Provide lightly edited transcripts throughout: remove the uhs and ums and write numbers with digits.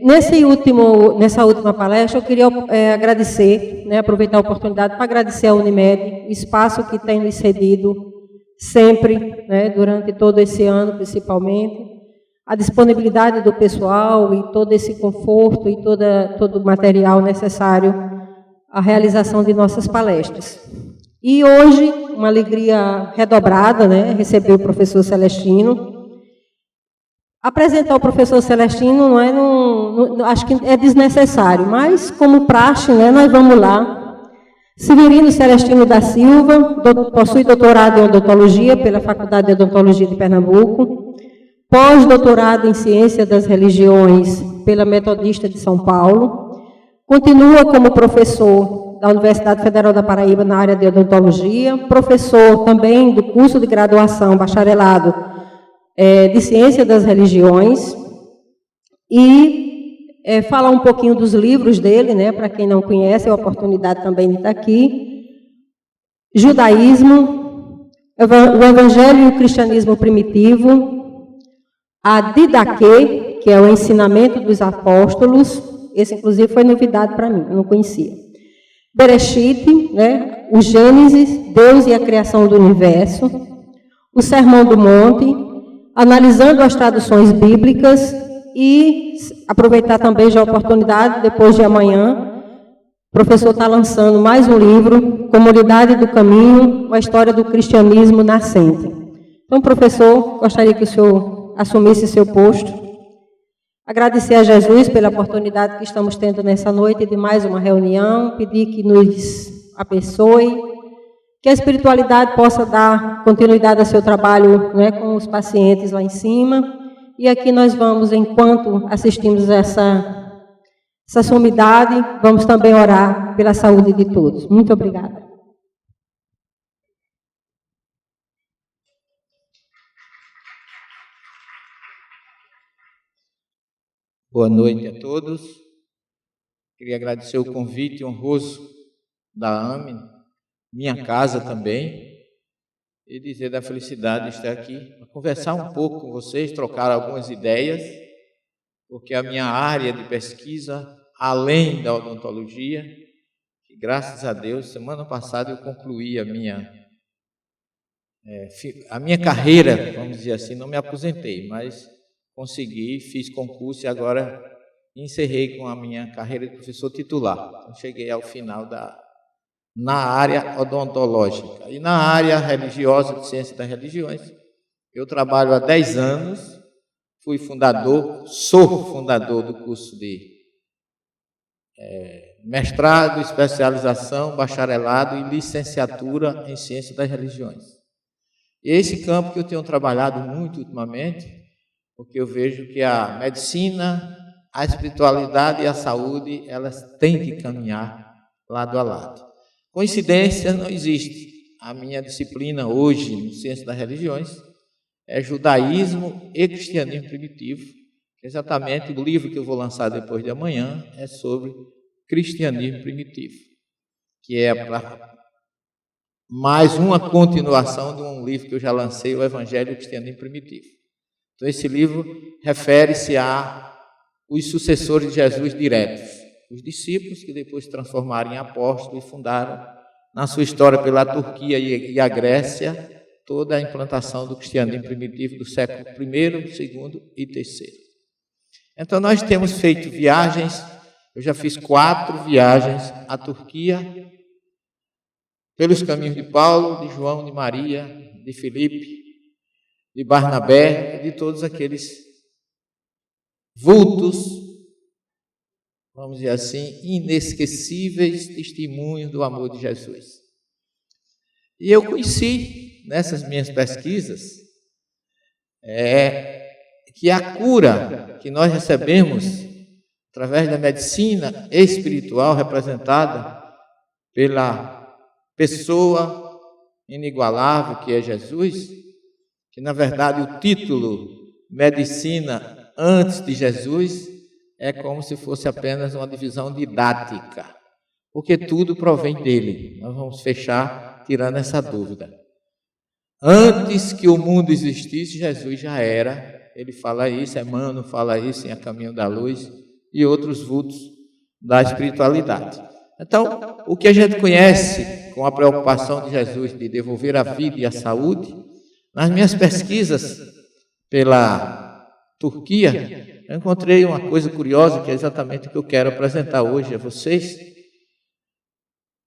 Nessa última palestra, eu queria agradecer, aproveitar a oportunidade para agradecer à Unimed, o espaço que tem nos cedido sempre, durante todo esse ano, principalmente, a disponibilidade do pessoal e todo esse conforto e todo o material necessário à realização de nossas palestras. E hoje, uma alegria redobrada, receber o professor Celestino. Apresentar o professor Celestino acho que é desnecessário, mas como praxe, nós vamos lá. Severino Celestino da Silva, possui doutorado em odontologia pela Faculdade de Odontologia de Pernambuco, pós-doutorado em Ciência das Religiões pela Metodista de São Paulo, continua como professor da Universidade Federal da Paraíba na área de odontologia, professor também do curso de graduação, bacharelado de Ciência das Religiões, e falar um pouquinho dos livros dele, para quem não conhece, é a oportunidade também de estar aqui. Judaísmo, o Evangelho e o Cristianismo Primitivo, a Didaquê, que é o ensinamento dos apóstolos, esse inclusive foi novidade para mim, eu não conhecia. Bereshit, o Gênesis, Deus e a criação do universo, o Sermão do Monte, analisando as traduções bíblicas e aproveitar também já a oportunidade, depois de amanhã, o professor está lançando mais um livro, Comunidade do Caminho, a história do cristianismo nascente. Então, professor, gostaria que o senhor assumisse seu posto. Agradecer a Jesus pela oportunidade que estamos tendo nessa noite de mais uma reunião, pedir que nos abençoe, que a espiritualidade possa dar continuidade ao seu trabalho com os pacientes lá em cima. E aqui nós vamos, enquanto assistimos essa solenidade, vamos também orar pela saúde de todos. Muito obrigada. Boa noite a todos. Queria agradecer o convite honroso da AME, minha casa também, e dizer da felicidade de estar aqui, para conversar um pouco com vocês, trocar algumas ideias, porque a minha área de pesquisa, além da odontologia, que graças a Deus, semana passada eu concluí a minha carreira, vamos dizer assim, não me aposentei, mas consegui, fiz concurso e agora encerrei com a minha carreira de professor titular. Então, cheguei ao final na área odontológica. E na área religiosa, de Ciência das Religiões, eu trabalho há 10 anos, sou fundador do curso de mestrado, especialização, bacharelado e licenciatura em Ciência das Religiões. E é esse campo que eu tenho trabalhado muito ultimamente, porque eu vejo que a medicina, a espiritualidade e a saúde, elas têm que caminhar lado a lado. Coincidência não existe. A minha disciplina hoje, em Ciência das Religiões, é Judaísmo e Cristianismo Primitivo. Exatamente o livro que eu vou lançar depois de amanhã é sobre Cristianismo Primitivo, que é mais uma continuação de um livro que eu já lancei, o Evangelho e o Cristianismo Primitivo. Então, esse livro refere-se aos sucessores de Jesus diretos, os discípulos que depois se transformaram em apóstolos e fundaram, na sua história pela Turquia e a Grécia, toda a implantação do cristianismo primitivo do século I, II e III. Então, nós temos feito viagens, eu já fiz 4 viagens à Turquia, pelos caminhos de Paulo, de João, de Maria, de Filipe, de Barnabé, de todos aqueles vultos, vamos dizer assim, inesquecíveis testemunhos do amor de Jesus. E eu conheci, nessas minhas pesquisas, que a cura que nós recebemos através da medicina espiritual representada pela pessoa inigualável que é Jesus, que na verdade o título Medicina antes de Jesus é como se fosse apenas uma divisão didática, porque tudo provém dele. Nós vamos fechar tirando essa dúvida. Antes que o mundo existisse, Jesus já era. Ele fala isso, Emmanuel fala isso em A Caminho da Luz, e outros vultos da espiritualidade. Então, o que a gente conhece com a preocupação de Jesus de devolver a vida e a saúde, nas minhas pesquisas pela Turquia, eu encontrei uma coisa curiosa, que é exatamente o que eu quero apresentar hoje a vocês,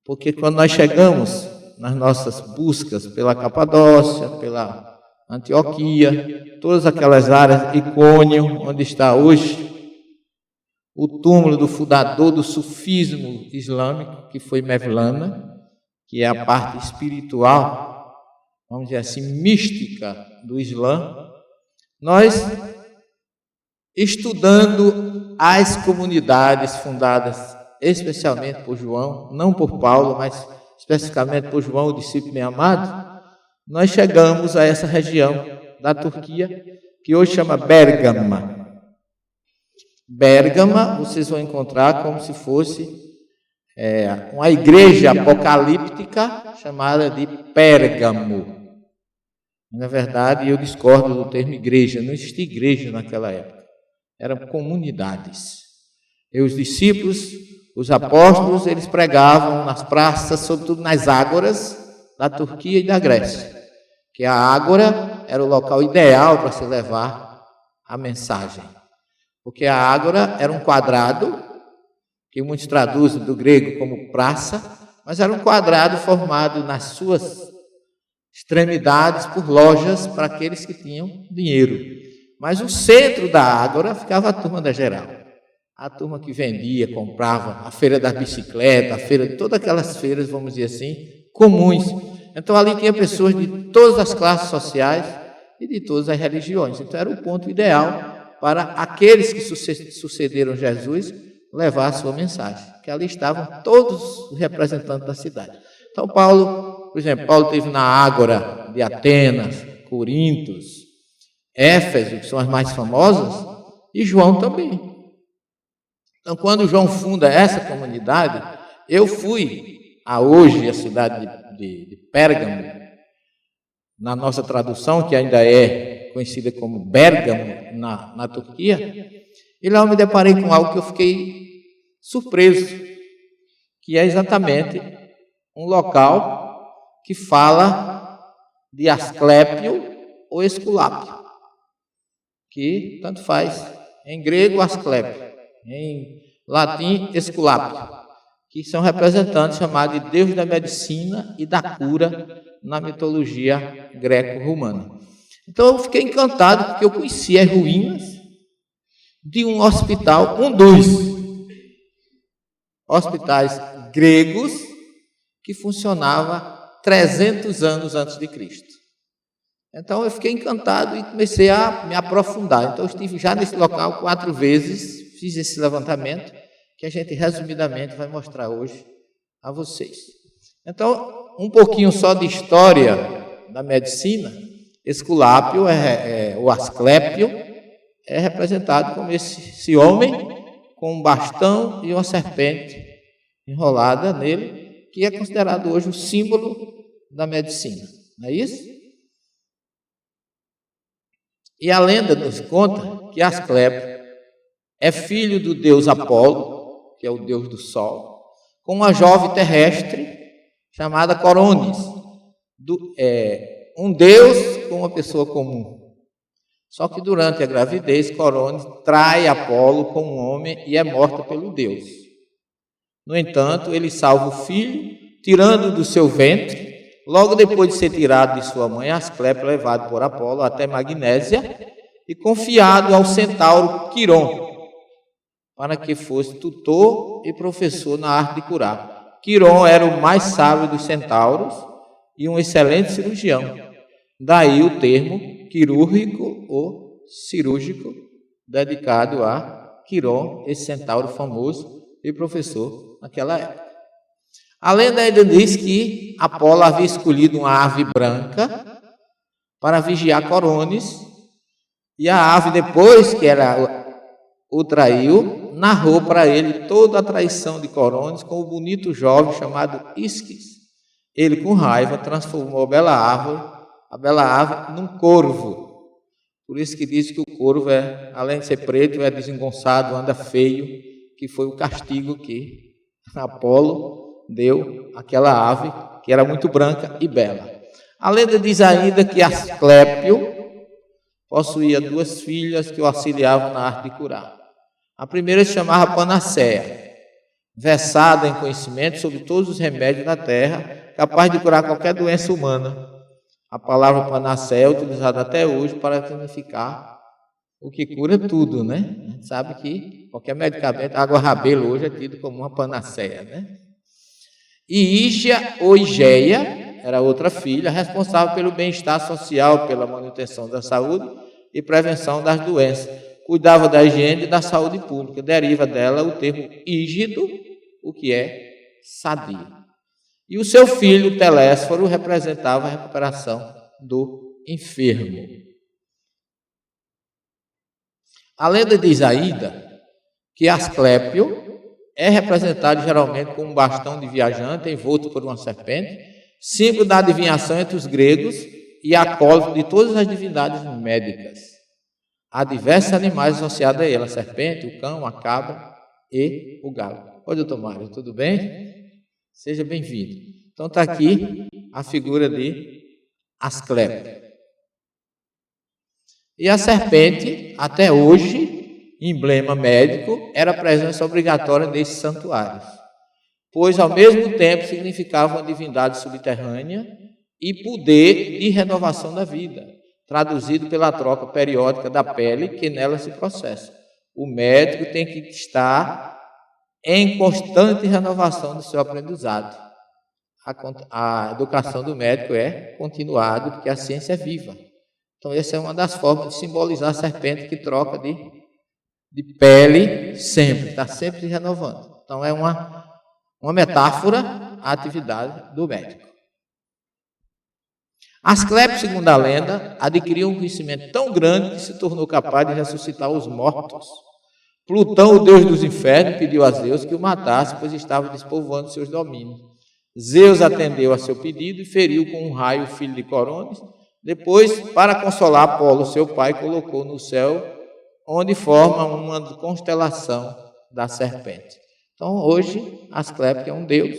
porque quando nós chegamos nas nossas buscas pela Capadócia, pela Antioquia, todas aquelas áreas, Icônio, onde está hoje o túmulo do fundador do sufismo islâmico, que foi Mevlana, que é a parte espiritual, vamos dizer assim, mística do Islã, nós, estudando as comunidades fundadas especialmente por João, não por Paulo, mas especificamente por João, o discípulo bem amado, nós chegamos a essa região da Turquia, que hoje chama Bérgama. Bérgama, vocês vão encontrar como se fosse uma igreja apocalíptica chamada de Pérgamo. Na verdade, eu discordo do termo igreja, não existia igreja naquela época, eram comunidades. E os discípulos, os apóstolos, eles pregavam nas praças, sobretudo nas ágoras da Turquia e da Grécia, que a ágora era o local ideal para se levar a mensagem. Porque a ágora era um quadrado, que muitos traduzem do grego como praça, mas era um quadrado formado nas suas extremidades por lojas para aqueles que tinham dinheiro. Mas o centro da ágora ficava a turma da geral. A turma que vendia, comprava, a feira da bicicleta, a feira de todas aquelas feiras, vamos dizer assim, comuns. Então ali tinha pessoas de todas as classes sociais e de todas as religiões. Então era o ponto ideal para aqueles que sucederam Jesus levar a sua mensagem, que ali estavam todos os representantes da cidade. Então Paulo, por exemplo, Paulo esteve na Ágora de Atenas, Corintos, Éfeso, que são as mais famosas, e João também. Então quando João funda essa comunidade, eu fui a hoje a cidade de Pérgamo, na nossa tradução, que ainda é conhecida como Bérgamo, na Turquia, e lá eu me deparei com algo que eu fiquei surpreso, que é exatamente um local que fala de Asclépio ou Esculápio, que tanto faz, em grego Asclépio, em latim Esculápio, que são representantes chamados de Deus da medicina e da cura na mitologia greco-romana. Então eu fiquei encantado porque eu conheci as ruínas de um hospital, um dos hospitais gregos que funcionava 300 anos antes de Cristo. Então eu fiquei encantado e comecei a me aprofundar. Então eu estive já nesse local 4 vezes, fiz esse levantamento que a gente resumidamente vai mostrar hoje a vocês. Então, um pouquinho só de história da medicina. Esculápio, o Asclépio, é representado como esse homem com um bastão e uma serpente enrolada nele, que é considerado hoje o símbolo da medicina. Não é isso? E a lenda nos conta que Asclépio é filho do deus Apolo, que é o deus do sol, com uma jovem terrestre chamada Coronis, um deus com uma pessoa comum. Só que durante a gravidez, Coronis trai Apolo com um homem e é morta pelo deus. No entanto, ele salva o filho, tirando do seu ventre. Logo depois de ser tirado de sua mãe, Asclépio é levado por Apolo até Magnésia e confiado ao centauro Quiron, para que fosse tutor e professor na arte de curar. Quiron era o mais sábio dos centauros e um excelente cirurgião. Daí o termo quirúrgico ou cirúrgico, dedicado a Quiron, esse centauro famoso e professor naquela época. A lenda ainda diz que Apolo havia escolhido uma ave branca para vigiar Coronis, e a ave, depois que o traiu, narrou para ele toda a traição de Coronis com o bonito jovem chamado Isquis. Ele, com raiva, transformou a bela ave num corvo. Por isso que diz que o corvo, além de ser preto, é desengonçado, anda feio, que foi o castigo que Apolo deu àquela ave, que era muito branca e bela. A lenda diz ainda que Asclépio possuía 2 filhas que o auxiliavam na arte de curar. A primeira se chamava Panaceia, versada em conhecimento sobre todos os remédios da terra, capaz de curar qualquer doença humana. A palavra Panaceia é utilizada até hoje para significar o que cura tudo, né? A gente sabe que qualquer medicamento, água rabelo hoje é tido como uma panaceia, né? E Ígia ou Igeia era outra filha, responsável pelo bem-estar social, pela manutenção da saúde e prevenção das doenças. Cuidava da higiene e da saúde pública. Deriva dela o termo ígido, o que é sadio. E o seu filho, Telésforo, representava a recuperação do enfermo. A lenda diz ainda que Asclépio é representado geralmente com um bastão de viajante envolto por uma serpente, símbolo da adivinhação entre os gregos e acólito de todas as divindades médicas. Há diversos animais associados a ele, a serpente, o cão, a cabra e o galo. Oi, doutor Mário, tudo bem? Seja bem-vindo. Então está aqui a figura de Asclépio. E a serpente, até hoje, emblema médico, era presença obrigatória nesses santuários, pois ao mesmo tempo significava uma divindade subterrânea e poder de renovação da vida, traduzido pela troca periódica da pele que nela se processa. O médico tem que estar em constante renovação do seu aprendizado. A educação do médico é continuada, porque a ciência é viva. Então, essa é uma das formas de simbolizar a serpente que troca de pele sempre, está sempre se renovando. Então, é uma metáfora à atividade do médico. Asclépio, segundo a lenda, adquiriu um conhecimento tão grande que se tornou capaz de ressuscitar os mortos. Plutão, o deus dos infernos, pediu a Zeus que o matasse, pois estava despovoando seus domínios. Zeus atendeu a seu pedido e feriu com um raio o filho de Corones. Depois, para consolar Apolo, seu pai, colocou no céu, onde forma uma constelação da serpente. Então, hoje, Asclépio é um deus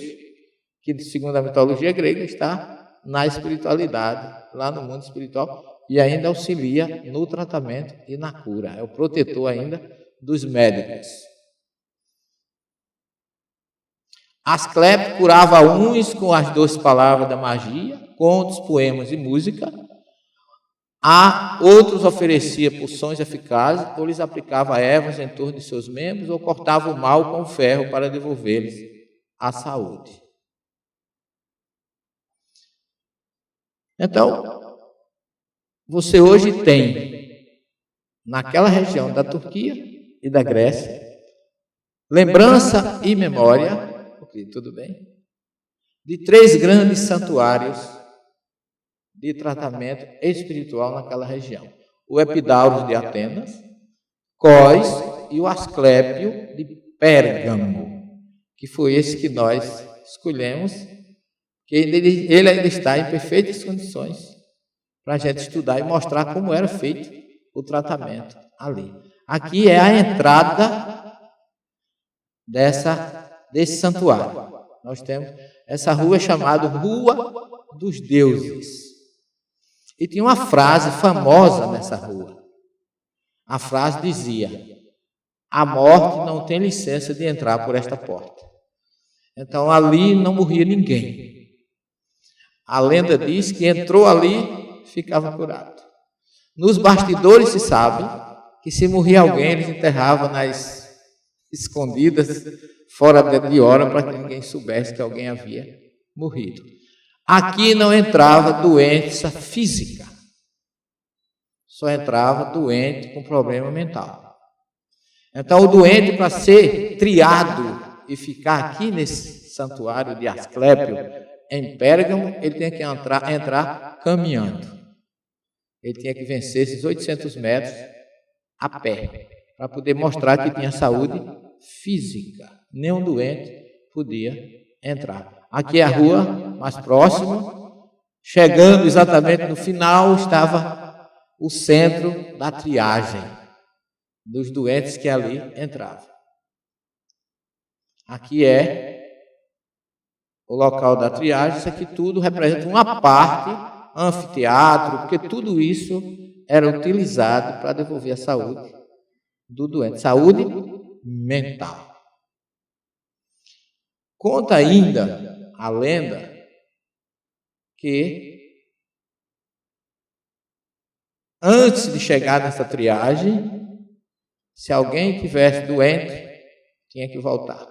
que, segundo a mitologia grega, está na espiritualidade, lá no mundo espiritual, e ainda auxilia no tratamento e na cura. É o protetor ainda dos médicos. Asclépio curava uns com as 12 palavras da magia, contos, poemas e música. A outros oferecia poções eficazes, ou lhes aplicava ervas em torno de seus membros, ou cortava o mal com ferro para devolver-lhes a saúde. Então, você hoje tem, naquela região da Turquia e da Grécia, lembrança e memória, ok, tudo bem, de 3 grandes santuários de tratamento espiritual naquela região. O Epidauro de Atenas, Cós e o Asclépio de Pérgamo, que foi esse que nós escolhemos, que ele ainda está em perfeitas condições para a gente estudar e mostrar como era feito o tratamento ali. Aqui é a entrada desse santuário. Nós temos essa rua chamada Rua dos Deuses. E tinha uma frase famosa nessa rua. A frase dizia: a morte não tem licença de entrar por esta porta. Então ali não morria ninguém. A lenda diz que entrou ali, ficava curado. Nos bastidores se sabe que se morria alguém, eles enterravam nas escondidas, fora de hora, para que ninguém soubesse que alguém havia morrido. Aqui não entrava doença física, só entrava doente com problema mental. Então, o doente, para ser triado e ficar aqui nesse santuário de Asclépio, em Pérgamo, ele tinha que entrar caminhando. Ele tinha que vencer esses 800 metros a pé, para poder mostrar que tinha saúde física. Nenhum doente podia entrar. Aqui é a rua mais próxima. Chegando exatamente no final, estava o centro da triagem dos doentes que ali entravam. Aqui é o local da triagem. Isso aqui tudo representa uma parte, anfiteatro, porque tudo isso era utilizado para devolver a saúde do doente, saúde mental. Conta ainda a lenda que antes de chegar nessa triagem, se alguém tivesse doente, tinha que voltar.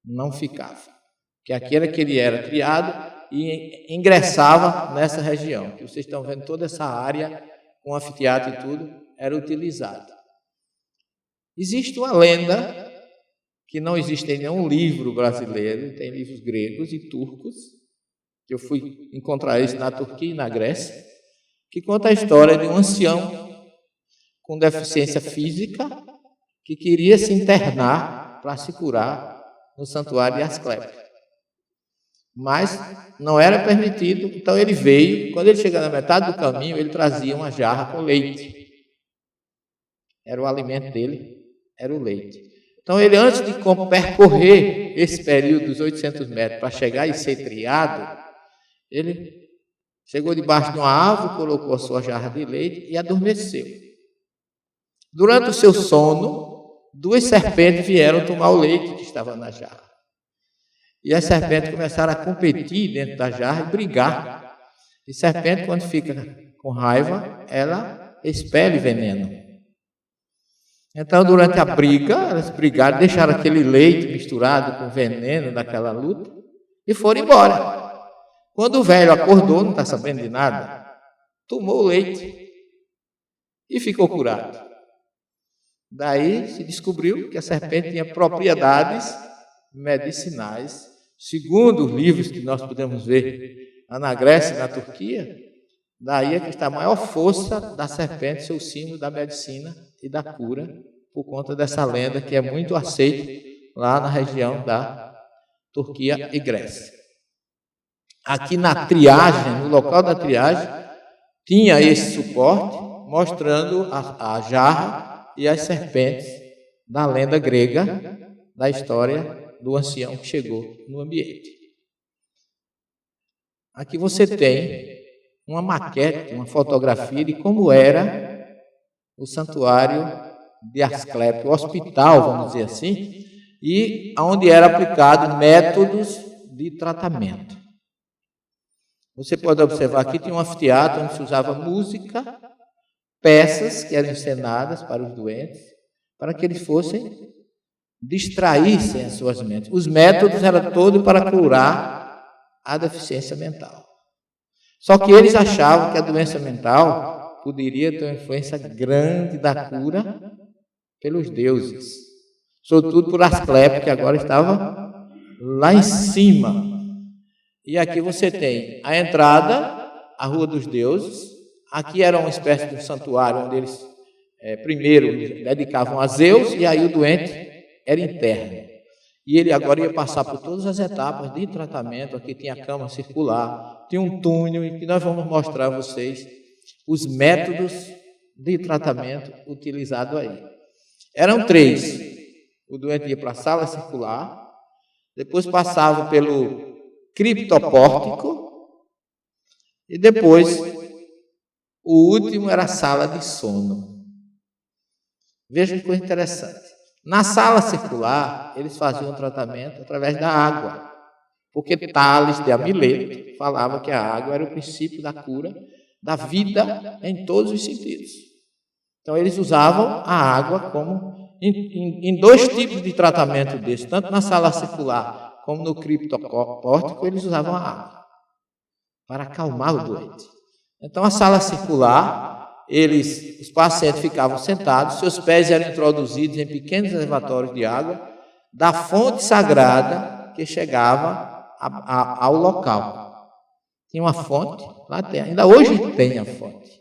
Não ficava. Porque aquele que ele era triado e ingressava nessa região. Que vocês estão vendo toda essa área com anfiteatro e tudo, era utilizado. Existe uma lenda que não existe em nenhum livro brasileiro, tem livros gregos e turcos, que eu fui encontrar isso na Turquia e na Grécia, que conta a história de um ancião com deficiência física que queria se internar para se curar no santuário de Asclepio. Mas não era permitido, então ele veio. Quando ele chegou na metade do caminho, ele trazia uma jarra com leite. Era o alimento dele, era o leite. Então ele, antes de percorrer esse período dos 800 metros para chegar e ser triado, ele chegou debaixo de uma árvore, colocou a sua jarra de leite e adormeceu. Durante o seu sono, 2 serpentes vieram tomar o leite que estava na jarra. E as serpentes começaram a competir dentro da jarra e brigar. E serpente, quando fica com raiva, ela expele veneno. Então, durante a briga, elas brigaram, deixaram aquele leite misturado com veneno daquela luta e foram embora. Quando o velho acordou, não está sabendo de nada, tomou o leite e ficou curado. Daí se descobriu que a serpente tinha propriedades medicinais. Segundo os livros que nós podemos ver lá na Grécia e na Turquia, daí é que está a maior força da serpente, seu símbolo da medicina e da cura, por conta dessa lenda que é muito aceita lá na região da Turquia e Grécia. Aqui na triagem, no local da triagem, tinha esse suporte mostrando a jarra e as serpentes da lenda grega, da história do ancião que chegou no ambiente. Aqui você tem uma maquete, uma fotografia de como era o santuário de Asclepio, o hospital, vamos dizer assim, e onde era aplicado métodos de tratamento. Você pode observar aqui, tem um anfiteatro onde se usava música, peças que eram encenadas para os doentes, para que eles fossem distraíssem as suas mentes. Os métodos eram todos para curar a deficiência mental. Só que eles achavam que a doença mental poderia ter uma influência grande da cura pelos deuses, sobretudo por Asclepio, que agora estava lá em cima. E aqui você tem a entrada, a Rua dos Deuses. Aqui era uma espécie de um santuário onde eles primeiro dedicavam a Zeus, e aí o doente era interno. E ele agora ia passar por todas as etapas de tratamento. Aqui tinha a cama circular, tinha um túnel, e que nós vamos mostrar a vocês os métodos de tratamento utilizados aí. Eram 3. O doente ia para a sala circular, depois passava pelo criptopórtico, e depois o último era a sala de sono. Veja que coisa interessante. Na sala circular, eles faziam o tratamento através da água, porque Tales de Amileto falava que a água era o princípio da cura da vida em todos os sentidos. Então, eles usavam a água como em 2 tipos de tratamento desse, tanto na sala circular como no criptopórtico, eles usavam a água para acalmar o doente. Então, a sala circular, os pacientes ficavam sentados, seus pés eram introduzidos em pequenos reservatórios de água da fonte sagrada que chegava ao local. Tinha uma fonte, lá tem, ainda hoje tem a fonte.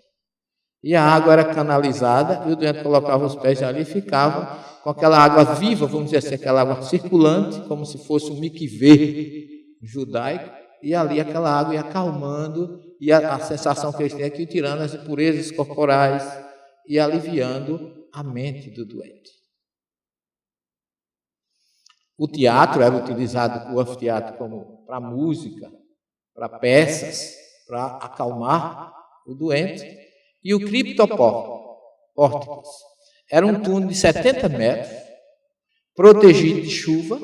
E a água era canalizada, e o doente colocava os pés ali e ficava com aquela água viva, vamos dizer assim, aquela água circulante, como se fosse um mikvê judaico, e ali aquela água ia acalmando, e a sensação que eles têm é que tirando as impurezas corporais e aliviando a mente do doente. O teatro era utilizado, o anfiteatro, como para música, para peças, para acalmar o doente. E o criptopórticos era um túnel de 70 metros, protegido de chuva,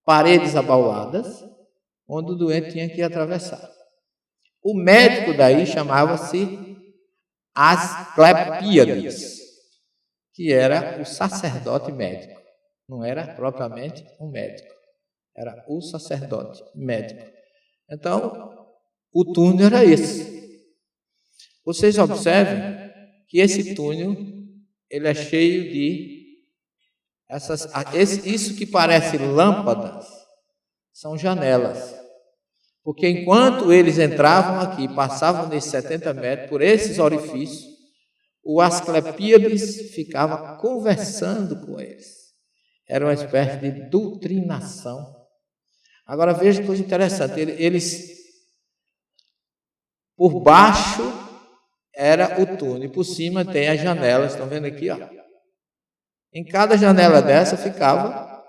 paredes abauladas, onde o doente tinha que atravessar. O médico daí chamava-se Asclepíades, que era o sacerdote médico. Não era propriamente um médico, era o sacerdote médico. Então, o túnel era esse. Vocês observem que esse túnel ele é cheio de isso que parece lâmpadas são janelas. Porque enquanto eles entravam aqui, passavam nesses 70 metros, por esses orifícios, o Asclepíades ficava conversando com eles. Era uma espécie de doutrinação. Agora veja que coisa interessante, eles, por baixo era o túnel, e por cima tem as janelas, estão vendo aqui? Ó. Em cada janela dessa ficava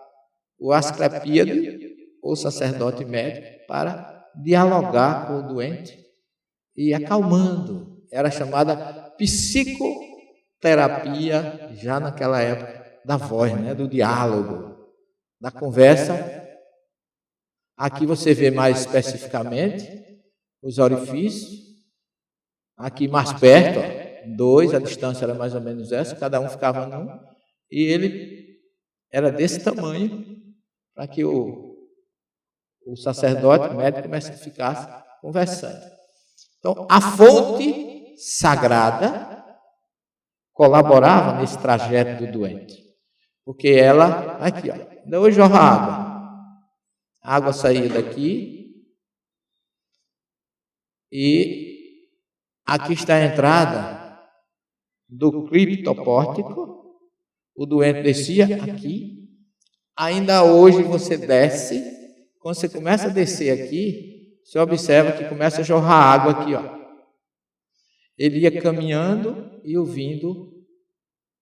o Asclepíades, ou sacerdote médico, para dialogar com o doente e acalmando. Era chamada psicoterapia, já naquela época, da voz, né? Do diálogo, da conversa. Aqui você vê mais especificamente os orifícios. Aqui mais perto, ó, 2, a distância era mais ou menos essa, cada um ficava num, e ele era desse tamanho, para que o sacerdote, o médico, ficasse conversando. Então, a fonte sagrada colaborava nesse trajeto do doente, porque ela, aqui, ó, hoje jorra água. A água saía daqui e aqui está a entrada do criptopórtico. O doente descia aqui. Ainda hoje você desce. Quando você começa a descer aqui, você observa que começa a jorrar água aqui, ó. Ele ia caminhando e ouvindo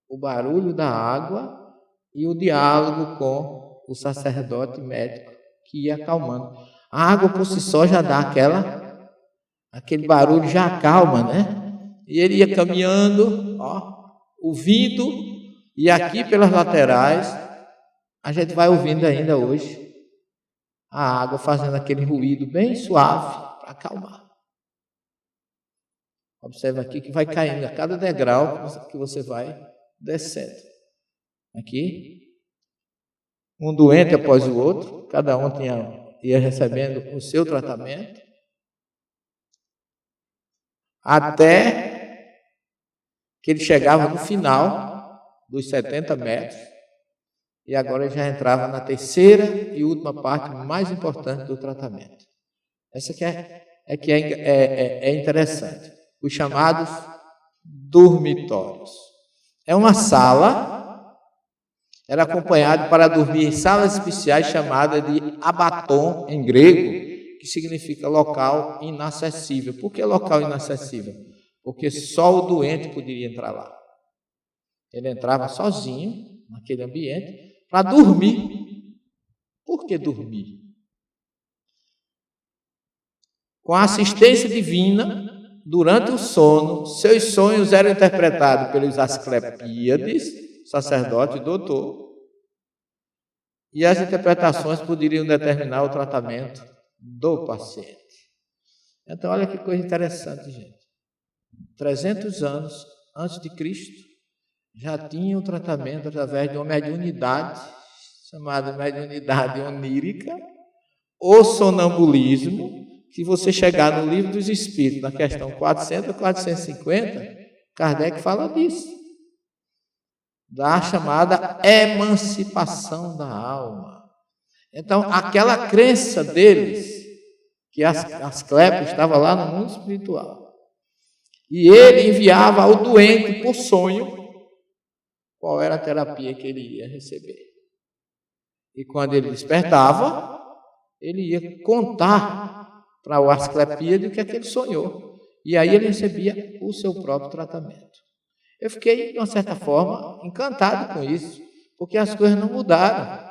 o barulho da água e o diálogo com o sacerdote médico que ia acalmando. A água por si só já dá aquele barulho, já acalma, né? E ele ia caminhando, ó, ouvindo, e aqui pelas laterais a gente vai ouvindo ainda hoje a água fazendo aquele ruído bem suave para acalmar. Observa aqui que vai caindo a cada degrau que você vai descendo. Aqui, um doente após o outro, cada um ia recebendo o seu tratamento, até que ele chegava no final dos 70 metros, e agora ele já entrava na terceira e última parte mais importante do tratamento. Essa que é interessante. Os chamados dormitórios. É uma sala, era acompanhado para dormir em salas especiais chamadas de abaton em grego, que significa local inacessível. Por que local inacessível? Porque só o doente poderia entrar lá. Ele entrava sozinho naquele ambiente para dormir. Por que dormir? Com a assistência divina, durante o sono, seus sonhos eram interpretados pelos Asclepíades, sacerdote e doutor, e as interpretações poderiam determinar o tratamento do paciente. Então, olha que coisa interessante, gente. 300 anos antes de Cristo, já tinha o tratamento através de uma mediunidade, chamada mediunidade onírica, ou sonambulismo, que você chegar no Livro dos Espíritos, na questão 400 a 450, Kardec fala disso, da chamada emancipação da alma. Então, aquela crença deles, que Asclepio estava lá no mundo espiritual, e ele enviava ao doente por sonho qual era a terapia que ele ia receber. E quando ele despertava, ele ia contar para o Asclepíade o que é que ele sonhou. E aí ele recebia o seu próprio tratamento. Eu fiquei, de uma certa forma, encantado com isso, porque as coisas não mudaram,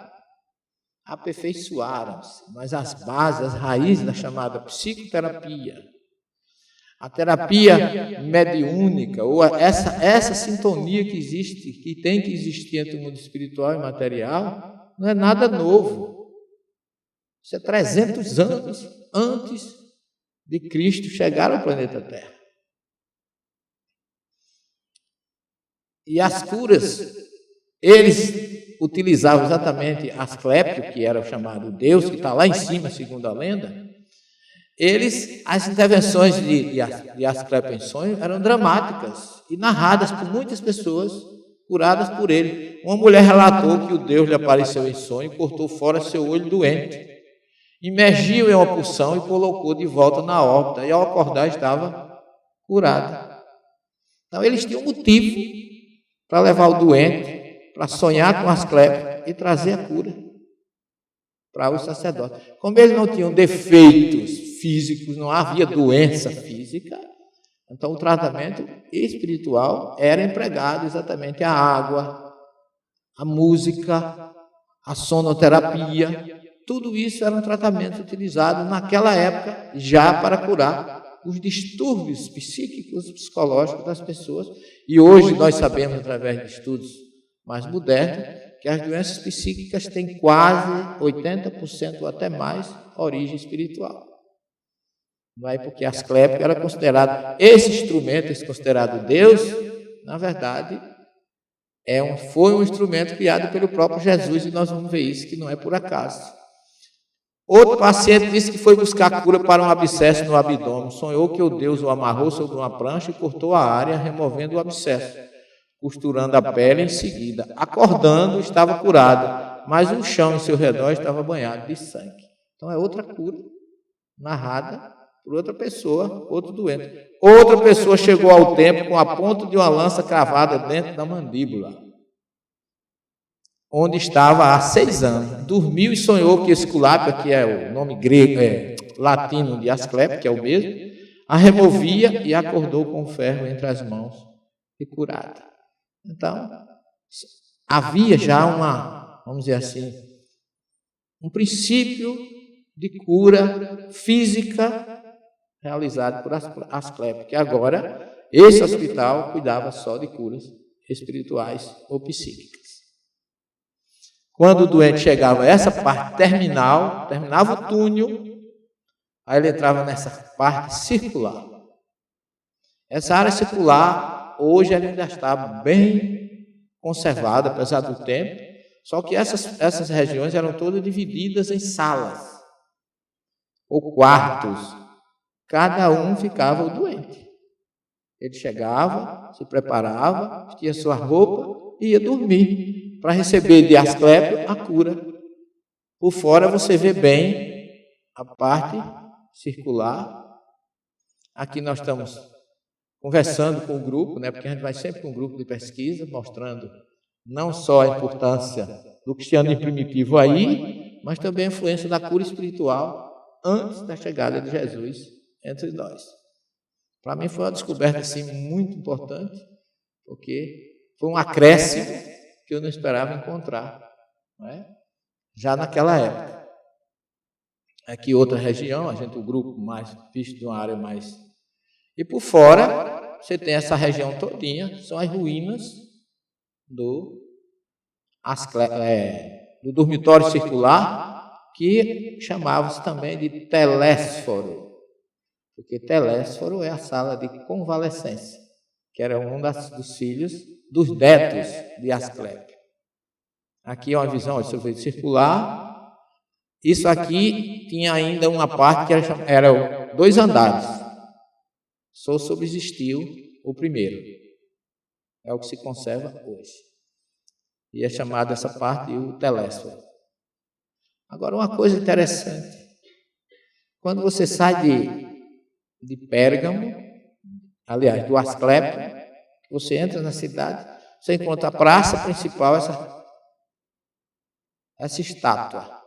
aperfeiçoaram-se, mas as bases, as raízes da chamada psicoterapia, a terapia mediúnica, ou essa sintonia que existe, que tem que existir entre o mundo espiritual e material, não é nada novo. Isso é 300 anos antes de Cristo chegar ao planeta Terra. E as curas, eles utilizavam exatamente Asclépio, que era o chamado Deus, que está lá em cima, segundo a lenda. As intervenções de Asclépio em sonho eram dramáticas e narradas por muitas pessoas, curadas por ele. Uma mulher relatou que o Deus lhe apareceu em sonho e cortou fora seu olho doente, imergiu em uma porção e colocou de volta na órbita, e ao acordar estava curada. Então eles tinham motivo para levar o doente, para sonhar com Asclépio e trazer a cura para o sacerdote. Como eles não tinham defeitos físicos, não havia doença física, então o tratamento espiritual era empregado exatamente a água, a música, a sonoterapia. Tudo isso era um tratamento utilizado naquela época já para curar os distúrbios psíquicos, psicológicos das pessoas. E hoje nós sabemos, através de estudos mais modernos, que as doenças psíquicas têm quase 80% ou até mais origem espiritual. Não é porque Asclépio era considerado, esse instrumento, esse considerado Deus, na verdade, foi um instrumento criado pelo próprio Jesus, e nós vamos ver isso, que não é por acaso. Outro paciente disse que foi buscar cura para um abscesso no abdômen. Sonhou que o Deus o amarrou sobre uma prancha e cortou a área, removendo o abscesso, costurando a pele em seguida. Acordando, estava curado, mas o chão em seu redor estava banhado de sangue. Então é outra cura, narrada por outra pessoa, outro doente. Outra pessoa chegou ao templo com a ponta de uma lança cravada dentro da mandíbula, onde estava há 6 anos. Dormiu e sonhou que Esculápio, que é o nome grego, latino de Asclépio, que é o mesmo, a removia e acordou com o ferro entre as mãos e curada. Então, havia já vamos dizer assim, um princípio de cura física realizado por Asclépio, que agora esse hospital cuidava só de curas espirituais ou psíquicas. Quando o doente chegava a essa parte terminava o túnel, aí ele entrava nessa parte circular. Essa área circular, hoje ela ainda está bem conservada, apesar do tempo, só que essas regiões eram todas divididas em salas ou quartos. Cada um ficava o doente. Ele chegava, se preparava, vestia sua roupa e ia dormir, para receber de Asclépio a cura. Por fora você vê bem a parte circular. Aqui nós estamos conversando com o grupo, né, porque a gente vai sempre com um grupo de pesquisa, mostrando não só a importância do cristianismo primitivo aí, mas também a influência da cura espiritual antes da chegada de Jesus entre nós. Para mim foi uma descoberta assim, muito importante, porque foi um acréscimo que eu não esperava encontrar, não é? Já naquela época. Aqui outra região, o grupo mais visto de uma área mais... E por fora, você tem essa região todinha, são as ruínas do dormitório circular, que chamava-se também de Telésforo, porque Telésforo é a sala de convalescência, que era um dos filhos dos netos de Asclépio. Aqui é uma visão circular. Isso aqui tinha ainda uma parte que era 2 andares. Só subsistiu o primeiro. É o que se conserva hoje. E é chamada essa parte o Telésforo. Agora, uma coisa interessante. Quando você sai de Pérgamo, aliás, do Asclépio, você entra na cidade, você encontra a praça principal, essa estátua.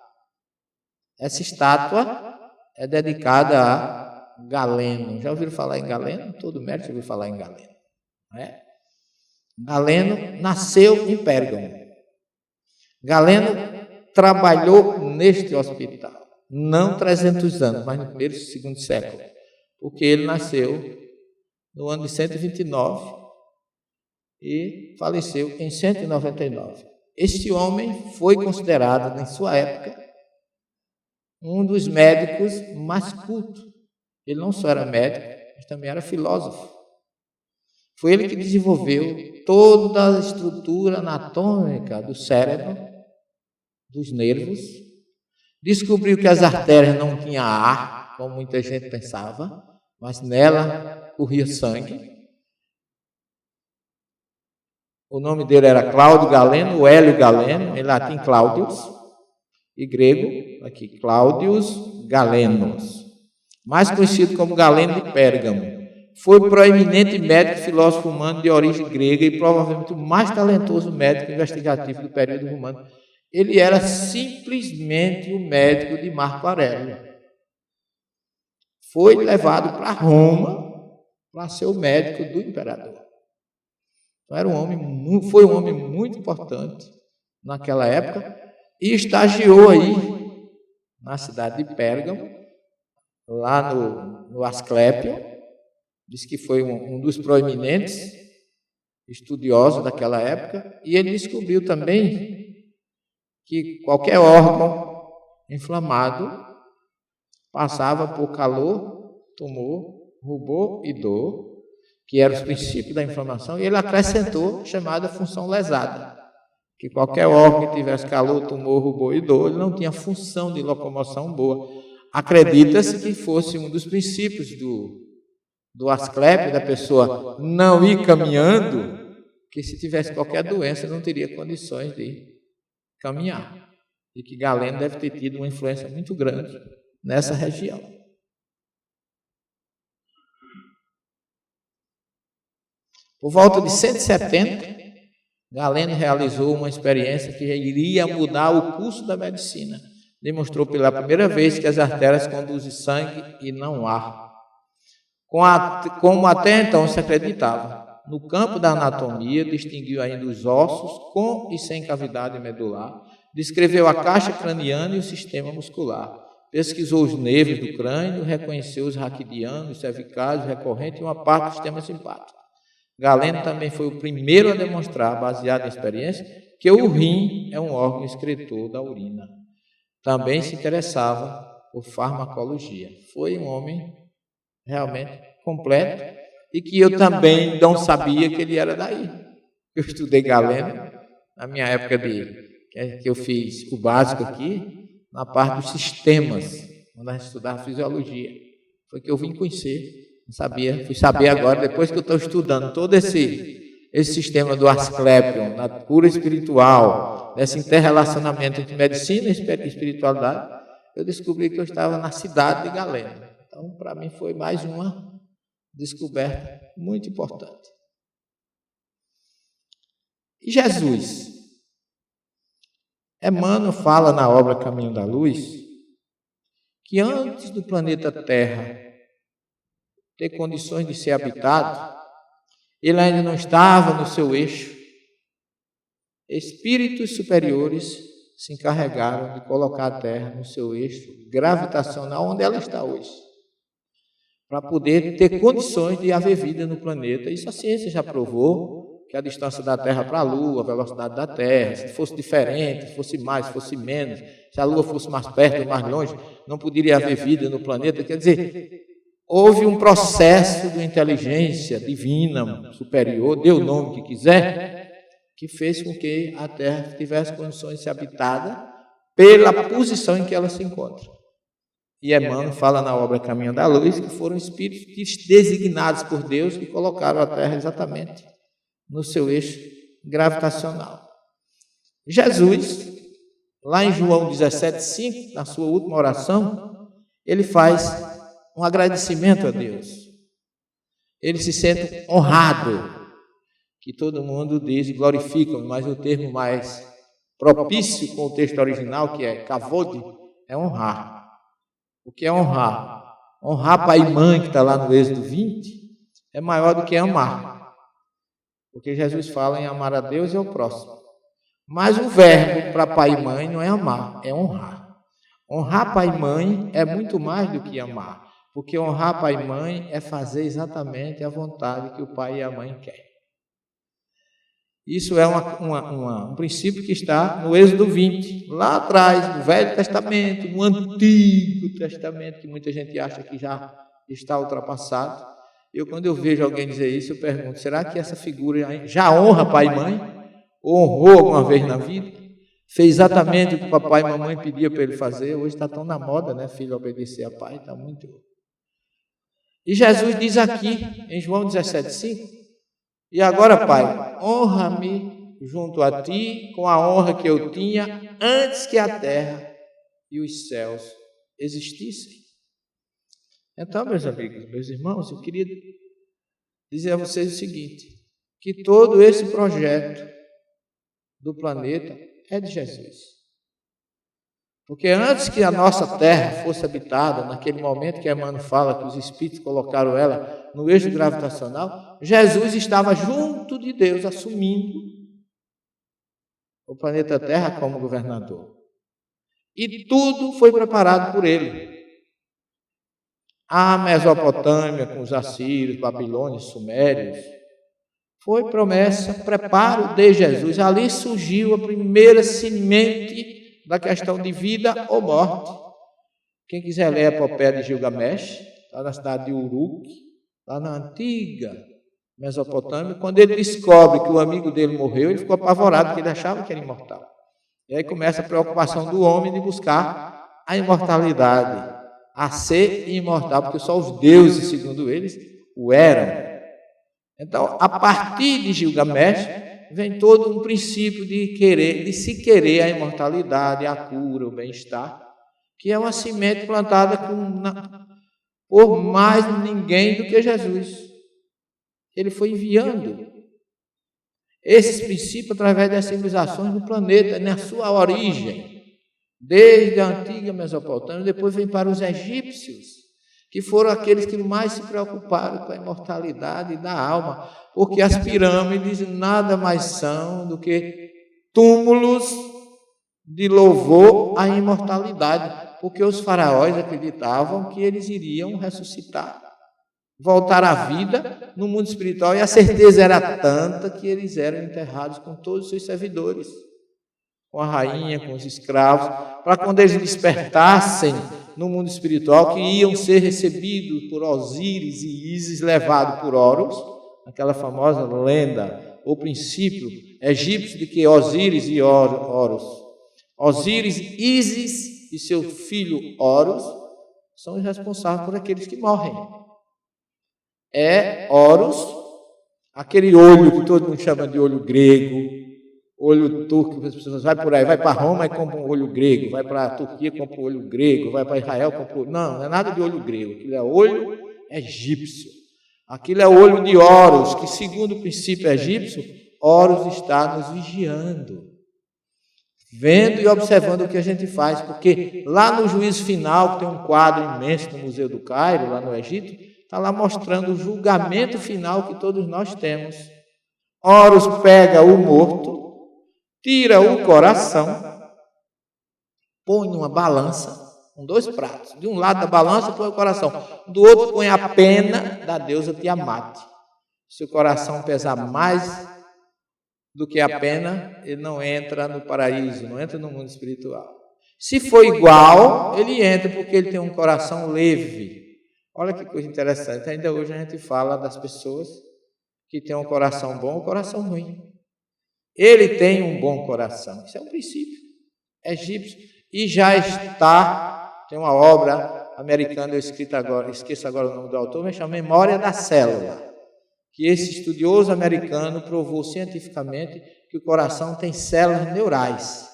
Essa estátua é dedicada a Galeno. Já ouviram falar em Galeno? Todo médico já ouviu falar em Galeno. Não é? Galeno nasceu em Pérgamo. Galeno trabalhou neste hospital. Não 300 anos, mas no primeiro e segundo século. Porque ele nasceu no ano de 129 e faleceu em 199. Este homem foi considerado, em sua época, um dos médicos mais cultos. Ele não só era médico, mas também era filósofo. Foi ele que desenvolveu toda a estrutura anatômica do cérebro, dos nervos, descobriu que as artérias não tinham ar, como muita gente pensava, mas nela corria sangue. O nome dele era Cláudio Galeno, o Hélio Galeno, em latim Cláudius, e grego, aqui, Cláudius Galenos, mais conhecido como Galeno de Pérgamo. Foi um proeminente médico e filósofo humano de origem grega e provavelmente o mais talentoso médico investigativo do período romano. Ele era simplesmente o médico de Marco Aurélio. Foi levado para Roma para ser o médico do imperador. Então, foi um homem muito importante naquela época e estagiou aí na cidade de Pérgamo, lá no Asclépio. Diz que foi um dos proeminentes estudiosos daquela época, e ele descobriu também que qualquer órgão inflamado passava por calor, tumor, rubor e dor, que eram os princípios da inflamação, e ele acrescentou chamada função lesada, que qualquer órgão que tivesse calor, tumor, rubor e dor, ele não tinha função de locomoção boa. Acredita-se que fosse um dos princípios do Asclépio, da pessoa não ir caminhando, que se tivesse qualquer doença não teria condições de caminhar. E que Galeno deve ter tido uma influência muito grande nessa região. Por volta de 170, Galeno realizou uma experiência que iria mudar o curso da medicina. Demonstrou pela primeira vez que as artérias conduzem sangue e não ar, como até então se acreditava. No campo da anatomia, distinguiu ainda os ossos com e sem cavidade medular, descreveu a caixa craniana e o sistema muscular, pesquisou os nervos do crânio, reconheceu os raquidianos, cervicais, recorrentes e uma parte do sistema simpático. Galeno também foi o primeiro a demonstrar, baseado em experiência, que o rim é um órgão excretor da urina. Também se interessava por farmacologia. Foi um homem realmente completo e que eu também não sabia que ele era daí. Eu estudei Galeno na minha época que eu fiz o básico aqui, na parte dos sistemas, quando a gente estudava fisiologia. Foi que eu vim conhecer, não sabia, fui saber agora, depois que eu estou estudando todo esse sistema do Asclepion, na cura espiritual, desse interrelacionamento entre medicina e espiritualidade, eu descobri que eu estava na cidade de Galeno. Então, para mim, foi mais uma descoberta muito importante. E Jesus? Emmanuel fala na obra Caminho da Luz que antes do planeta Terra ter condições de ser habitado, ele ainda não estava no seu eixo. Espíritos superiores se encarregaram de colocar a Terra no seu eixo gravitacional, onde ela está hoje, para poder ter condições de haver vida no planeta. Isso a ciência já provou, que a distância da Terra para a Lua, a velocidade da Terra, se fosse diferente, se fosse mais, se fosse menos, se a Lua fosse mais perto ou mais longe, não poderia haver vida no planeta. Quer dizer, houve um processo de inteligência divina, superior, dê o nome que quiser, que fez com que a Terra tivesse condições de ser habitada pela posição em que ela se encontra. E Emmanuel fala na obra Caminho da Luz que foram espíritos designados por Deus que colocaram a Terra exatamente no seu eixo gravitacional. Jesus, lá em João 17,5, na sua última oração, ele faz um agradecimento a Deus. Ele se sente honrado, que todo mundo diz glorifica, mas o termo mais propício com o texto original, que é kavod, é honrar. O que é honrar? Honrar pai e mãe, que está lá no Êxodo 20, é maior do que amar. Porque Jesus fala em amar a Deus e ao próximo. Mas o verbo para pai e mãe não é amar, é honrar. Honrar pai e mãe é muito mais do que amar. Porque honrar pai e mãe é fazer exatamente a vontade que o pai e a mãe querem. Isso é um princípio que está no Êxodo 20, lá atrás, no Velho Testamento, no Antigo Testamento, que muita gente acha que já está ultrapassado. Quando eu vejo alguém dizer isso, eu pergunto, será que essa figura já honra pai e mãe? Ou honrou alguma vez na vida? Fez exatamente o que papai e mamãe pediam para ele fazer? Hoje está tão na moda, né, filho, obedecer a pai, está muito... E Jesus diz aqui, em João 17,5, e agora, Pai, honra-me junto a Ti com a honra que eu tinha antes que a terra e os céus existissem. Então, meus amigos, meus irmãos, eu queria dizer a vocês o seguinte, que todo esse projeto do planeta é de Jesus. Porque antes que a nossa terra fosse habitada, naquele momento que Emmanuel fala que os espíritos colocaram ela no eixo gravitacional, Jesus estava junto de Deus, assumindo o planeta Terra como governador. E tudo foi preparado por ele. A Mesopotâmia, com os assírios, babilônios, sumérios, foi promessa, preparo de Jesus. Ali surgiu a primeira semente da questão de vida ou morte. Quem quiser ler a epopeia de Gilgamesh, está na cidade de Uruk, lá na antiga Mesopotâmia, quando ele descobre que o amigo dele morreu, ele ficou apavorado, porque ele achava que era imortal. E aí começa a preocupação do homem de buscar a imortalidade, a ser imortal, porque só os deuses, segundo eles, o eram. Então, a partir de Gilgamesh, vem todo um princípio de se querer a imortalidade, a cura, o bem-estar, que é uma semente plantada por mais ninguém do que Jesus. Ele foi enviando esses princípios através das civilizações do planeta, na sua origem, desde a antiga Mesopotâmia, depois vem para os egípcios, que foram aqueles que mais se preocuparam com a imortalidade da alma, porque as pirâmides nada mais são do que túmulos de louvor à imortalidade, porque os faraós acreditavam que eles iriam ressuscitar, voltar à vida no mundo espiritual, e a certeza era tanta que eles eram enterrados com todos os seus servidores, com a rainha, com os escravos, para quando eles despertassem no mundo espiritual, que iam ser recebidos por Osíris e Ísis, levados por Horus, aquela famosa lenda, o princípio egípcio de que Osíris e Horus, Osíris, Ísis e seu filho Horus, são os responsáveis por aqueles que morrem. É Horus, aquele olho que todo mundo chama de olho grego, olho turco, as pessoas vai por aí, vai para Roma e compra um olho grego, vai para a Turquia e compra um olho grego, vai para Israel e compra um olho... Não é nada de olho grego, aquilo é olho egípcio. Aquilo é o olho de Horus, que segundo o princípio egípcio, Horus está nos vigiando, vendo e observando o que a gente faz, porque lá no juízo final, que tem um quadro imenso no Museu do Cairo, lá no Egito, está lá mostrando o julgamento final que todos nós temos. Horus pega o morto, tira o coração, põe numa balança, com 2 pratos. De um lado da balança põe o coração, do outro põe a pena da deusa Tiamat. Se o coração pesar mais do que a pena, ele não entra no paraíso, não entra no mundo espiritual. Se for igual, ele entra porque ele tem um coração leve. Olha que coisa interessante, ainda hoje a gente fala das pessoas que têm um coração bom ou um coração ruim. Ele tem um bom coração, isso é um princípio egípcio, e já está, tem uma obra americana, eu esqueço agora o nome do autor, mas chama Memória da Célula, que esse estudioso americano provou cientificamente que o coração tem células neurais,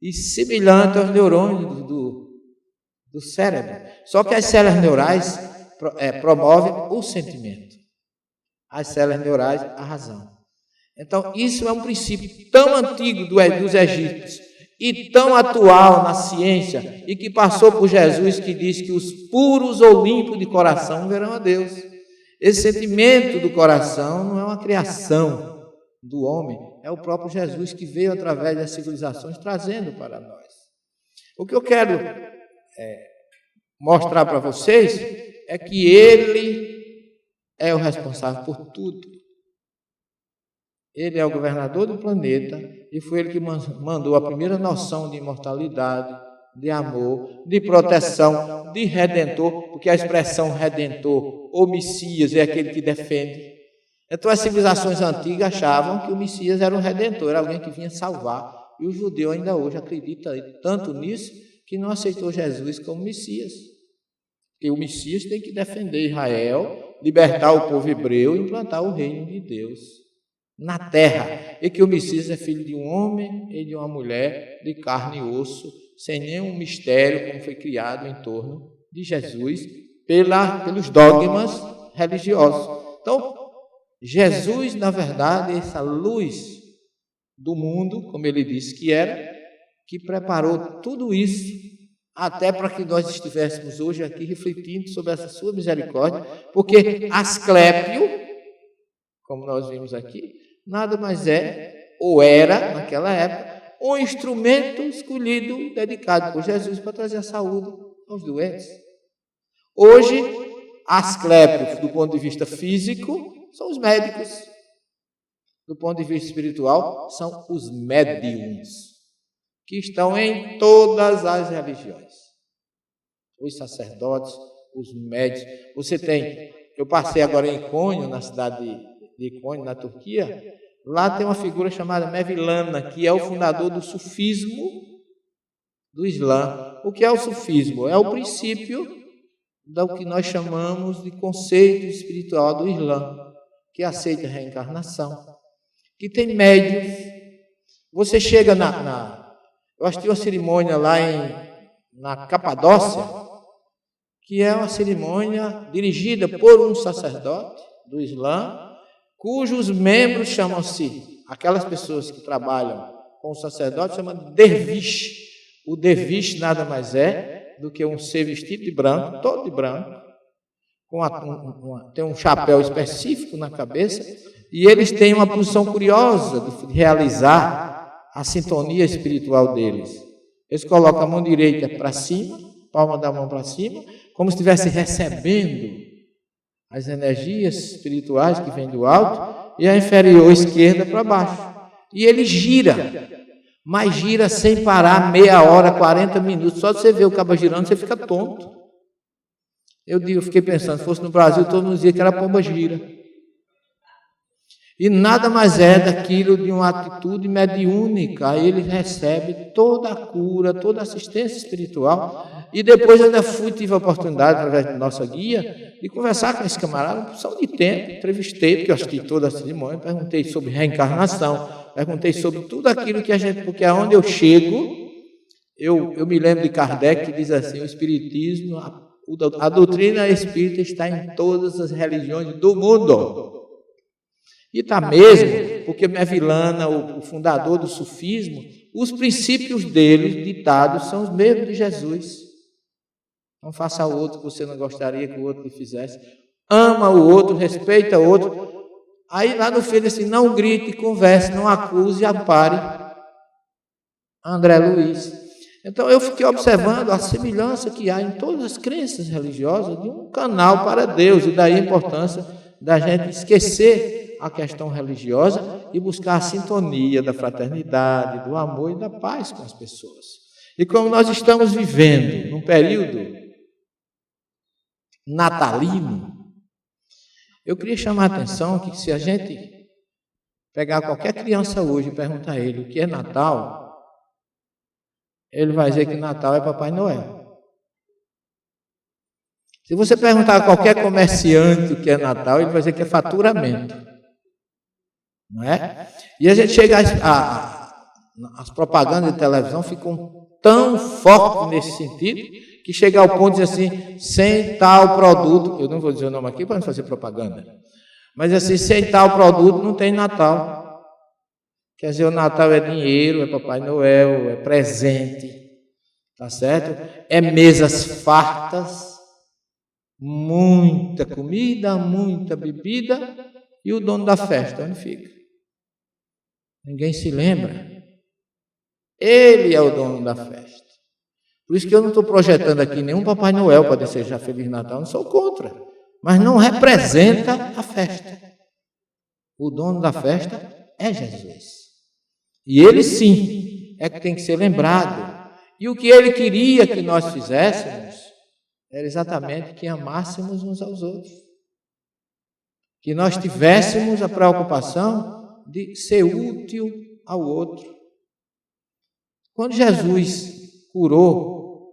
e semelhante aos neurônios do cérebro, só que as células neurais promovem o sentimento, as células neurais a razão. Então, isso é um princípio tão antigo dos egípcios e tão atual na ciência, e que passou por Jesus, que diz que os puros ou limpos de coração verão a Deus. Esse sentimento do coração não é uma criação do homem, é o próprio Jesus que veio através das civilizações trazendo para nós. O que eu quero mostrar para vocês é que Ele é o responsável por tudo. Ele é o governador do planeta e foi Ele que mandou a primeira noção de imortalidade, de amor, de proteção, de redentor, porque a expressão redentor ou Messias é aquele que defende. Então as civilizações antigas achavam que o Messias era um redentor, era alguém que vinha salvar. E o judeu ainda hoje acredita tanto nisso que não aceitou Jesus como Messias. Porque o Messias tem que defender Israel, libertar o povo hebreu e implantar o reino de Deus na terra. E que o Messias é filho de um homem e de uma mulher, de carne e osso, sem nenhum mistério, como foi criado em torno de Jesus pelos dogmas religiosos. Então, Jesus, na verdade, é essa luz do mundo, como ele disse que era, que preparou tudo isso até para que nós estivéssemos hoje aqui refletindo sobre essa sua misericórdia, porque Asclépio, como nós vimos aqui, nada mais é, ou era, naquela época, um instrumento escolhido, dedicado por Jesus para trazer a saúde aos doentes. Hoje, Asclépio, do ponto de vista físico, são os médicos. Do ponto de vista espiritual, são os médiums, que estão em todas as religiões. Os sacerdotes, os médios. Eu passei agora em Konya, na cidade de Konya, na Turquia. Lá tem uma figura chamada Mevlana, que é o fundador do sufismo do Islã. O que é o sufismo? É o princípio do que nós chamamos de conceito espiritual do Islã, que aceita a reencarnação, que tem médios. Você chega eu assisti uma cerimônia lá na Capadócia, que é uma cerimônia dirigida por um sacerdote do Islã, cujos membros chamam-se, aquelas pessoas que trabalham com o sacerdote, chamam de derviche. O derviche nada mais é do que um ser vestido de branco, todo de branco, tem um chapéu específico na cabeça, e eles têm uma posição curiosa de realizar a sintonia espiritual deles. Eles colocam a mão direita para cima, palma da mão para cima, como se estivesse recebendo as energias espirituais que vêm do alto, e a inferior esquerda para baixo. E ele gira, mas gira sem parar, meia hora, 40 minutos. Só de você ver o cabo girando, você fica tonto. Eu fiquei pensando, se fosse no Brasil, todo mundo dizia que era pomba gira. E nada mais é daquilo de uma atitude mediúnica. Aí ele recebe toda a cura, toda a assistência espiritual. E depois eu ainda tive a oportunidade, através da nossa guia, de conversar com esse camarada, uma porção de tempo, entrevistei, porque eu assisti toda a cerimônia, perguntei sobre reencarnação, perguntei sobre tudo aquilo que a gente, porque aonde eu chego, eu me lembro de Kardec, que diz assim, o espiritismo, a doutrina espírita está em todas as religiões do mundo. E está mesmo, porque Mevlana, o fundador do sufismo, os princípios dele, ditados, são os mesmos de Jesus. Não faça ao outro que você não gostaria que o outro lhe fizesse. Ama o outro, respeita o outro. Aí lá no fim, assim, não grite, converse, não acuse, ampare. André Luiz. Então eu fiquei observando a semelhança que há em todas as crenças religiosas de um canal para Deus, e daí a importância da gente esquecer a questão religiosa e buscar a sintonia da fraternidade, do amor e da paz com as pessoas. E como nós estamos vivendo num período natalino, eu queria chamar a atenção que se a gente pegar qualquer criança hoje e perguntar a ele o que é Natal, ele vai dizer que Natal é Papai Noel. Se você perguntar a qualquer comerciante o que é Natal, ele vai dizer que é faturamento. Não é? E a gente chega as propagandas de televisão ficam tão fortes nesse sentido, que chega ao ponto de dizer assim, sem tal produto, eu não vou dizer o nome aqui para não fazer propaganda, mas assim, sem tal produto não tem Natal. Quer dizer, o Natal é dinheiro, é Papai Noel, é presente, tá certo? É mesas fartas, muita comida, muita bebida, e o dono da festa, onde fica? Ninguém se lembra. Ele é o dono da festa. Por isso que eu não estou projetando aqui nenhum Papai Noel para desejar Feliz Natal, não sou contra, mas não representa a festa. O dono da festa é Jesus. E ele sim é que tem que ser lembrado. E o que ele queria que nós fizéssemos era exatamente que amássemos uns aos outros. Que nós tivéssemos a preocupação de ser útil ao outro. Quando Jesus curou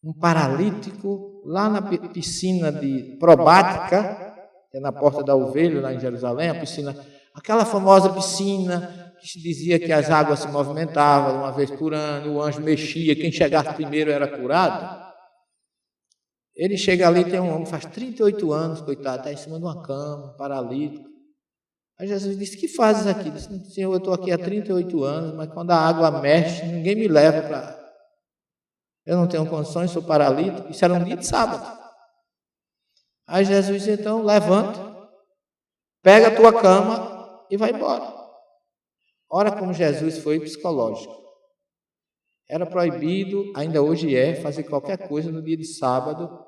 um paralítico lá na piscina de Probática, que é na Porta da Ovelha, lá em Jerusalém, a piscina, aquela famosa piscina que se dizia que as águas se movimentavam uma vez por ano, o anjo mexia, quem chegasse primeiro era curado. Ele chega ali, tem um homem, faz 38 anos, coitado, está em cima de uma cama, paralítico. Aí Jesus disse, que fazes aqui? Disse, Senhor, eu estou aqui há 38 anos, mas quando a água mexe, ninguém me leva para... Eu não tenho condições, sou paralítico. Isso era um dia de sábado. Aí Jesus, então, levanta, pega a tua cama e vai embora. Ora, como Jesus foi psicológico. Era proibido, ainda hoje é, fazer qualquer coisa no dia de sábado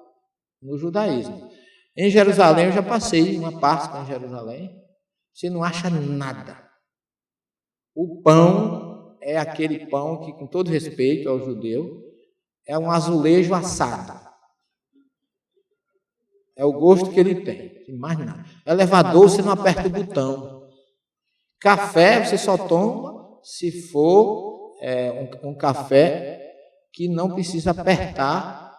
no judaísmo. Em Jerusalém, eu já passei uma Páscoa em Jerusalém. Você não acha nada. O pão é aquele pão que, com todo respeito ao judeu, é um azulejo assado. É o gosto que ele tem, mais nada. Elevador, você não aperta o botão. Café, você só toma se for um café que não precisa apertar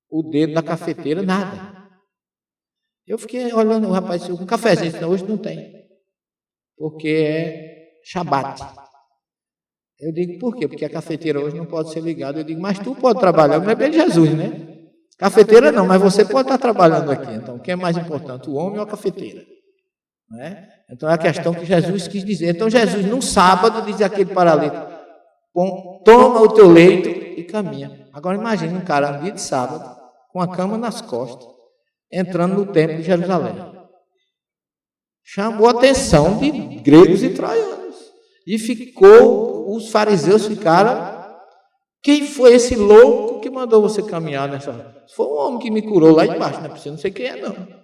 o dedo da cafeteira, nada. Eu fiquei olhando, o rapaz disse, um cafezinho, hoje não tem, porque é Shabat. Eu digo, por quê? Porque a cafeteira hoje não pode ser ligada. Eu digo, mas tu pode trabalhar, não é bem Jesus, né? Cafeteira não, mas você pode estar trabalhando aqui. Então, o que é mais importante, o homem ou a cafeteira? Não é? Então, é a questão que Jesus quis dizer. Então, Jesus, num sábado, diz aquele paralítico, toma o teu leito e caminha. Agora, imagine um cara, no dia de sábado, com a cama nas costas, entrando no templo de Jerusalém. Chamou a atenção de gregos e troianos. E os fariseus ficaram, quem foi esse louco que mandou você caminhar nessa... Foi um homem que me curou lá embaixo, na piscina, não sei quem é não.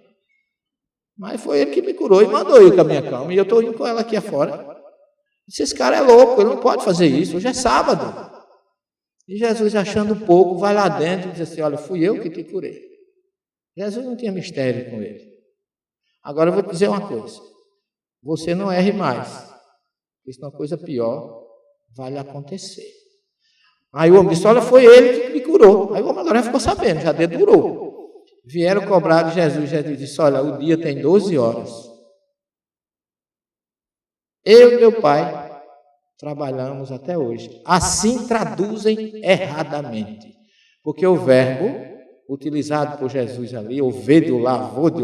Mas foi ele que me curou e mandou eu com a minha cama, e eu estou indo com ela aqui afora. Esse cara é louco, ele não pode fazer isso, hoje é sábado. E Jesus, achando pouco, vai lá dentro e diz assim, olha, fui eu que te curei. Jesus não tinha mistério com ele. Agora eu vou te dizer uma coisa. Você não erre mais. Isso é uma coisa pior, vai lhe acontecer. Aí o homem disse, olha, foi ele que me curou. Aí o homem agora ficou sabendo, já dedurou. Vieram cobrar de Jesus. Jesus disse, olha, o dia tem 12 horas. Eu e meu pai trabalhamos até hoje. Assim traduzem erradamente. Porque o verbo utilizado por Jesus ali, ovedo, lavod,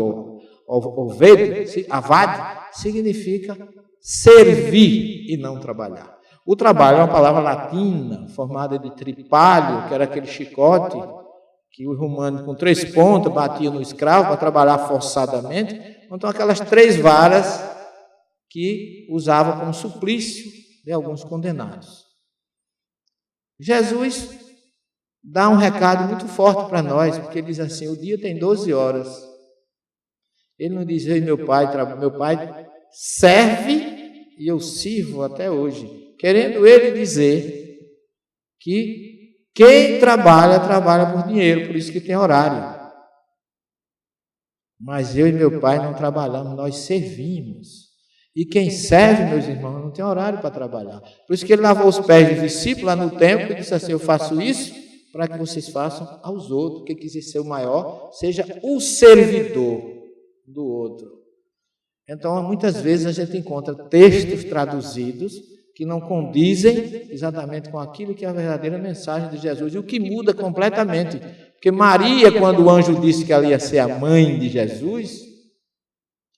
avad, significa servir e não trabalhar. O trabalho é uma palavra latina, formada de tripalho, que era aquele chicote que os romanos, com 3 pontas, batiam no escravo para trabalhar forçadamente. Então, aquelas 3 varas que usavam como suplício de alguns condenados. Jesus dá um recado muito forte para nós, porque ele diz assim, o dia tem 12 horas. Ele não diz, meu pai serve e eu sirvo até hoje. Querendo ele dizer que quem trabalha, trabalha por dinheiro, por isso que tem horário. Mas eu e meu pai não trabalhamos, nós servimos. E quem serve, meus irmãos, não tem horário para trabalhar. Por isso que ele lavou os pés dos discípulos lá no templo e disse assim, eu faço isso para que vocês façam aos outros. Quem quiser ser o maior, seja o servidor do outro. Então, muitas vezes a gente encontra textos traduzidos que não condizem exatamente com aquilo que é a verdadeira mensagem de Jesus, e o que muda completamente. Porque Maria, quando o anjo disse que ela ia ser a mãe de Jesus,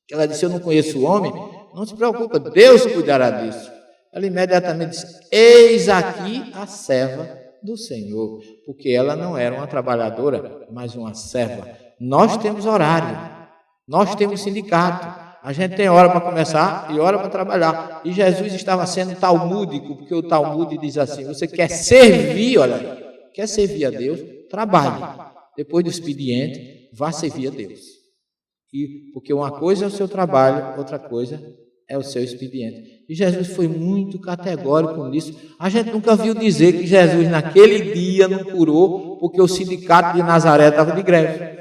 ela disse, eu não conheço o homem, Não se preocupa, Deus cuidará disso. Ela imediatamente disse, eis aqui a serva do Senhor, porque ela não era uma trabalhadora, mas uma serva. Nós temos horário, nós temos sindicato, a gente tem hora para começar e hora para trabalhar. E Jesus estava sendo talmúdico, porque o Talmud diz assim, você quer servir, olha aí, quer servir a Deus, trabalhe. Depois do expediente, vá servir a Deus. Porque uma coisa é o seu trabalho, outra coisa é o seu expediente. E Jesus foi muito categórico nisso. A gente nunca viu dizer que Jesus naquele dia não curou porque o sindicato de Nazaré estava de greve.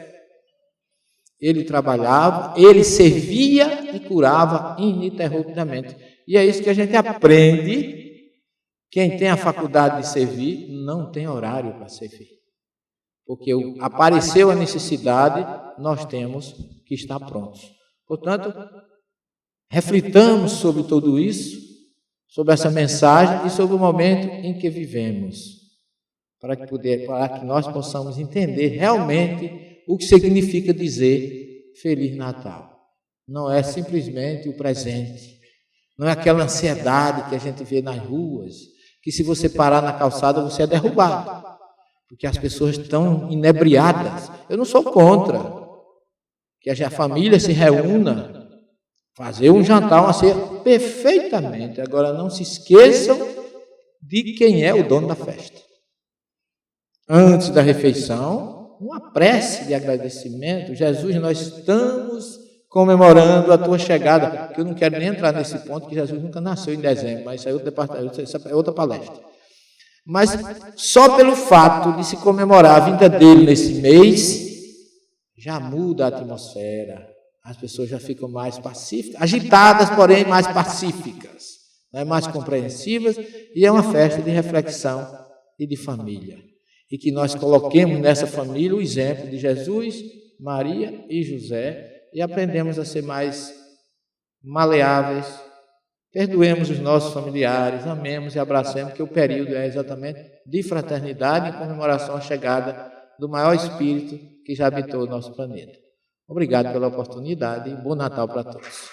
Ele trabalhava, ele servia e curava ininterruptamente. E é isso que a gente aprende. Quem tem a faculdade de servir não tem horário para servir. Porque apareceu a necessidade, nós temos que estar prontos. Portanto, reflitamos sobre tudo isso, sobre essa mensagem e sobre o momento em que vivemos, para que nós possamos entender realmente o que significa dizer Feliz Natal. Não é simplesmente o presente, não é aquela ansiedade que a gente vê nas ruas, que se você parar na calçada você é derrubado, porque as pessoas estão inebriadas. Eu não sou contra que a família se reúna, fazer um jantar, uma ceia, perfeitamente. Agora, não se esqueçam de quem é o dono da festa. Antes da refeição, uma prece de agradecimento. Jesus, nós estamos comemorando a tua chegada, que eu não quero nem entrar nesse ponto, que Jesus nunca nasceu em dezembro, mas isso é outra palestra. Mas só pelo fato de se comemorar a vinda dele nesse mês, já muda a atmosfera. As pessoas já ficam mais pacíficas, agitadas, porém mais pacíficas, né? Mais compreensivas, e é uma festa de reflexão e de família. E que nós coloquemos nessa família o exemplo de Jesus, Maria e José, e aprendemos a ser mais maleáveis, perdoemos os nossos familiares, amemos e abracemos, porque o período é exatamente de fraternidade em comemoração à chegada do maior espírito que já habitou o nosso planeta. Obrigado pela oportunidade e bom Natal para todos.